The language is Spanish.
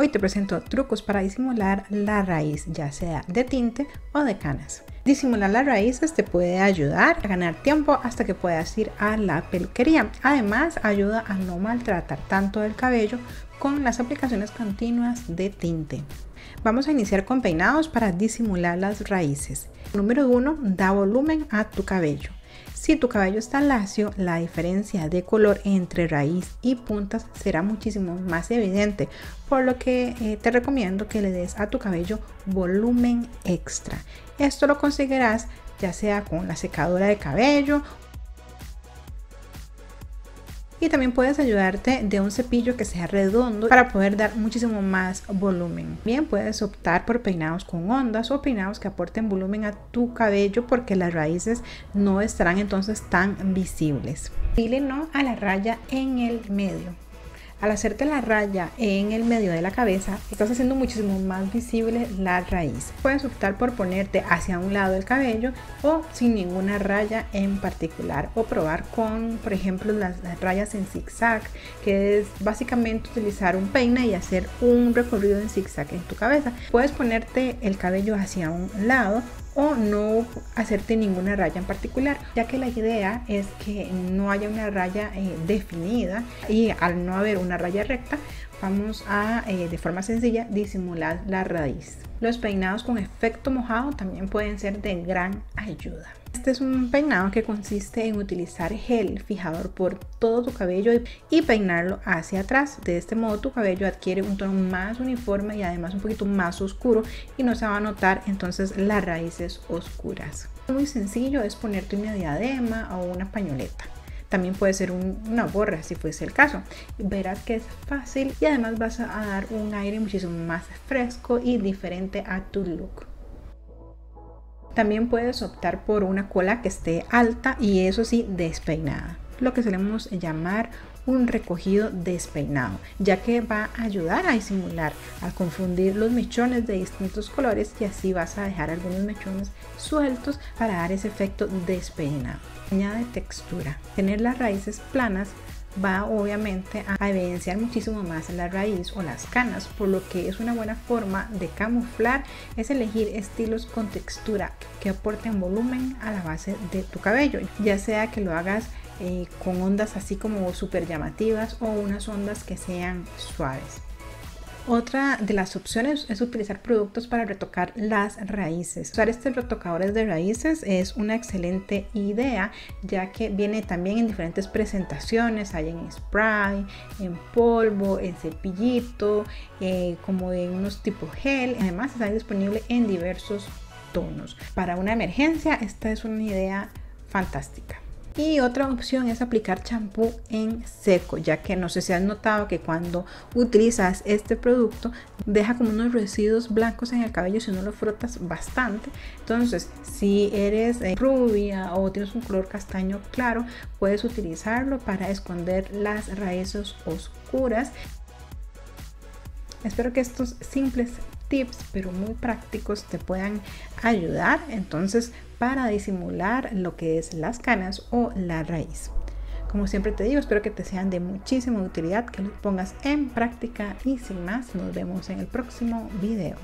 Hoy te presento trucos para disimular la raíz, ya sea de tinte o de canas. Disimular las raíces te puede ayudar a ganar tiempo hasta que puedas ir a la peluquería. Además, ayuda a no maltratar tanto el cabello con las aplicaciones continuas de tinte. Vamos a iniciar con peinados para disimular las raíces. Número 1, da volumen a tu cabello. Si tu cabello está lacio, la diferencia de color entre raíz y puntas será muchísimo más evidente, por lo que te recomiendo que le des a tu cabello volumen extra. Esto lo conseguirás ya sea con la secadora de cabello, y también puedes ayudarte de un cepillo que sea redondo para poder dar muchísimo más volumen. Bien, puedes optar por peinados con ondas o peinados que aporten volumen a tu cabello porque las raíces no estarán entonces tan visibles. Dile no a la raya en el medio. Al hacerte la raya en el medio de la cabeza, estás haciendo muchísimo más visible la raíz. Puedes optar por ponerte hacia un lado del cabello o sin ninguna raya en particular, o probar con, por ejemplo, las rayas en zigzag, que es básicamente utilizar un peine y hacer un recorrido en zigzag en tu cabeza. Puedes ponerte el cabello hacia un lado o no hacerte ninguna raya en particular, ya que la idea es que no haya una raya definida, y al no haber una raya recta vamos a de forma sencilla disimular la raíz. Los peinados con efecto mojado también pueden ser de gran ayuda. Este es un peinado que consiste en utilizar gel fijador por todo tu cabello y peinarlo hacia atrás. De este modo tu cabello adquiere un tono más uniforme y además un poquito más oscuro, y no se va a notar entonces las raíces oscuras. Muy sencillo, es ponerte una diadema o una pañoleta. También puede ser una gorra si fuese el caso. Verás que es fácil y además vas a dar un aire muchísimo más fresco y diferente a tu look. También puedes optar por una cola que esté alta y eso sí despeinada, lo que solemos llamar un recogido despeinado, ya que va a ayudar a disimular, a confundir los mechones de distintos colores, y así vas a dejar algunos mechones sueltos para dar ese efecto despeinado. Añade textura. Tener las raíces planas va obviamente a evidenciar muchísimo más la raíz o las canas, por lo que es una buena forma de camuflar, es elegir estilos con textura que aporten volumen a la base de tu cabello, ya sea que lo hagas con ondas así como súper llamativas o unas ondas que sean suaves. Otra de las opciones es utilizar productos para retocar las raíces. Usar estos retocadores de raíces es una excelente idea, ya que viene también en diferentes presentaciones. Hay en spray, en polvo, en cepillito, como de unos tipo gel. Además está disponible en diversos tonos. Para una emergencia esta es una idea fantástica. Y otra opción es aplicar champú en seco, ya que no sé si has notado que cuando utilizas este producto deja como unos residuos blancos en el cabello si no lo frotas bastante. Entonces, si eres rubia o tienes un color castaño claro, puedes utilizarlo para esconder las raíces oscuras. Espero que estos simples tips, pero muy prácticos, te puedan ayudar entonces para disimular lo que es las canas o la raíz. Como siempre te digo, espero que te sean de muchísima utilidad, que los pongas en práctica, y sin más, nos vemos en el próximo video.